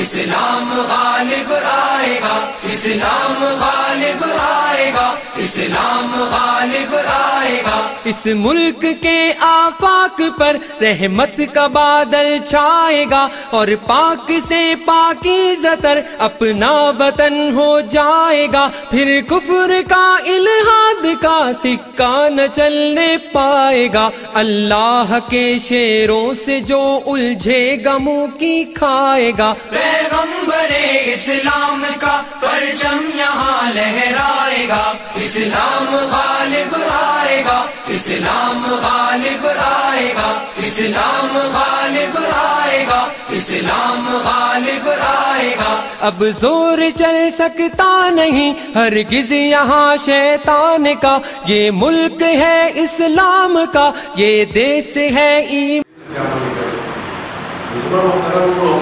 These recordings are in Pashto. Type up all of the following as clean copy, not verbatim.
اسلام غالب آئے گا، اسلام غالب آئے گا، اسلام غالب آئے گا۔ اس ملک کے آفاق پر رحمت کا بادل چھائے گا، اور پاک سے پاکیزہ تر اپنا وطن ہو جائے گا۔ پھر کفر کا الحاد کا سکہ نہ چلنے پائے گا، اللہ کے شیروں سے جو الجھے گا منہ کی کھائے گا۔ پیغمبر اسلام کا پرچم یہاں لہرائے گا، اسلام غالب آئے گا، اسلام غالب آئے گا، اسلام غالب آئے گا، اسلام غالب آئے گا۔ اب زور چل سکتا نہیں ہرگز یہاں شیطان کا، یہ ملک ہے اسلام کا، یہ دیس ہے ایمان۔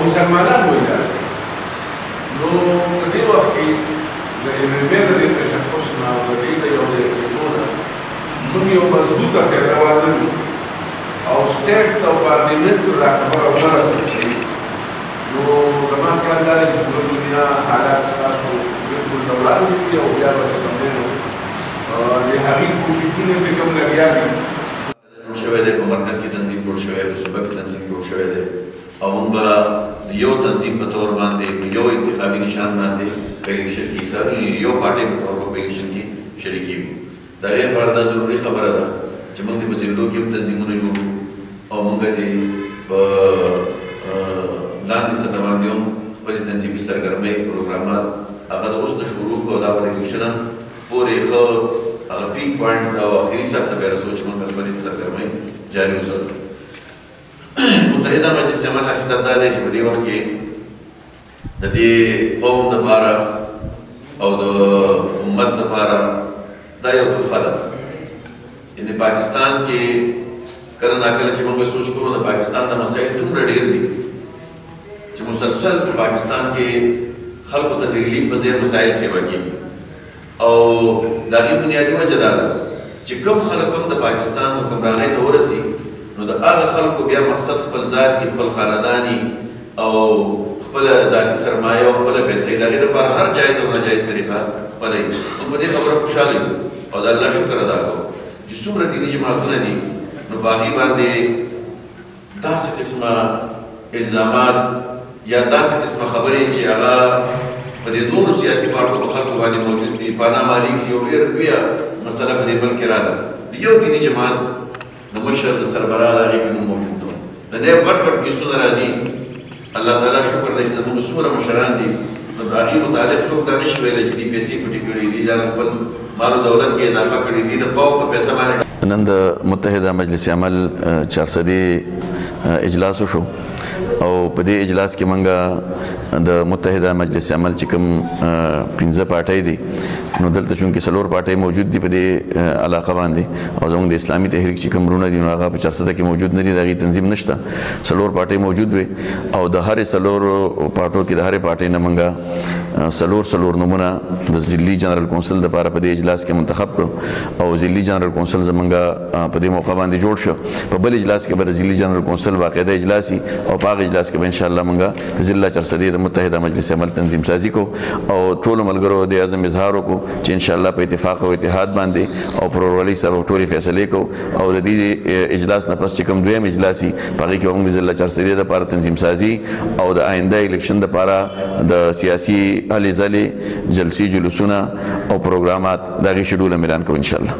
مسلمانان وایي نو په دې وخت کې د MMA د تشخص نه او د دې د یو ځای کېدو نه موږ یو مضبوطه فایده ورلرو او سټیټ او پارلیمنټ ته دا خبره ورسېږي، نو زما خیال دا دی چې په دنیا حالات ستاسو بالکل د وړاندې دي او بیا به چې کوم دی نو د هغې کوششونه چې کوم لګیا دي جوړ شوی دی، په مرکز کې تنظیم جوړ شوی دی، په صوبه کې تنظیم جوړ شوی دی، او موږ به یو تنظیم په طور باندې یو انتخابي نشان باندې په الیکشن کې حصه یو پارټۍ په طور په الیکشن کې شریکېږو. د هغې لپاره دا ضروري خبره ده چې موږ د په ضلعو کې هم تنظیمونه جوړ کړو او موږ د په لاندې سطح باندې هم خپلې تنظیمي سرګرمۍ پروګرامات هغه د اوس نه شروع کړو، دا به د الیکشنه پورې ښه هغه پیک پوینټ او اخري سر ته بیا رسو چې موږ خپلې سرګرمۍ جاري وساتو. متحدہ مجلس عمل حقیقت دا دی چې په دې وخت کې د دې قوم دپاره او د امت دپاره دا یو تحفه ده. یعنې پاکستان کې کله ناکله چې موږ سوچ کوو د پاکستان د مسایل دومره ډېر دي چې مسلسل په پاکستان کې خلکو ته د ریلیف په ځای مسایل سیوا کېږي، او د هغې بنیادي وجه دا ده چې کوم خلک هم د پاکستان حکمرانۍ ته ورسي نو د هغه خلکو بیا مقصد خپل ذاتي، خپل خانداني او خپله ذاتي سرمایه او خپله پیسې د هغې لپاره هر جایز او ناجایز طریقه خپلوي. موږ په دې خبره خوشحاله یو او د الله شکر ادا کوو چې څومره دیني جماعتونه دي نو په هغې باندې داسې قسمه الزامات یا داسې قسمه خبرې چې هغه په دې نورو سیاسي پارټو په خلکو باندې موجود دي. پاناما لیکس یو ډېره لویه مسله په دې ملک کې راغله، یو دیني جماعت د مشر د سربراہ د هغې کې مونږ موجود وو. د نیب غټ غټ کیسونه راځي، الله تعالی شکر دی چې زموږ څومره مشران دي نو د هغې متعلق څوک دا نشي ویلی چې دې پیسې پټې کړي دي، دا خپل مال و دولت کې اضافه کړي دي د قوم په پیسه باندې. نن د متحدہ مجلس عمل چارسدې اجلاس وشو او په دې اجلاس کې موږ د متحدہ مجلس عمل چې کوم 15 پارټۍ دي نو دلته چونکې 4 پارټۍ موجود دي په دې علاقه باندې او زموږ د اسلامي تحریک چې کوم رونه دي نو هغه په چارسده کې موجود نه دي، د هغې تنظیم نشته. 4 پارټۍ موجود وي او د هرې 4 پارټو کې د هرې پارټۍ نه موږ 4 نومونه د ضلعي جنرال کونسل دپاره په دې اجلاس کې منتخب کړو او ضلعي جنرال کونسل زموږ په دې موقع باندې جوړ شو. په بل اجلاس کې به د ضلعي جنرال کونسل باقاعده اجلاس وي او په هغه اجلاس کې به انشاءالله موږ د ضلع چارسدې د متحدہ مجلس عمل تنظیم سازي کو او ټولو ملګرو د عزم اظهار وکړو چې انشاءالله په اتفاق او اتحاد باندې او په ورورولۍ سره ټولې فیصلې کوو او د دې اجلاس نه پس چې کوم دویم اجلاس وي په هغې کې به موږ د ضلع چارسدې دپاره تنظیم سازي او د آینده الیکشن دپاره د سیاسي هلې ځلې جلسې جلوسونه او پروګرامات د هغې شیډول هم اعلان کوو انشاءالله.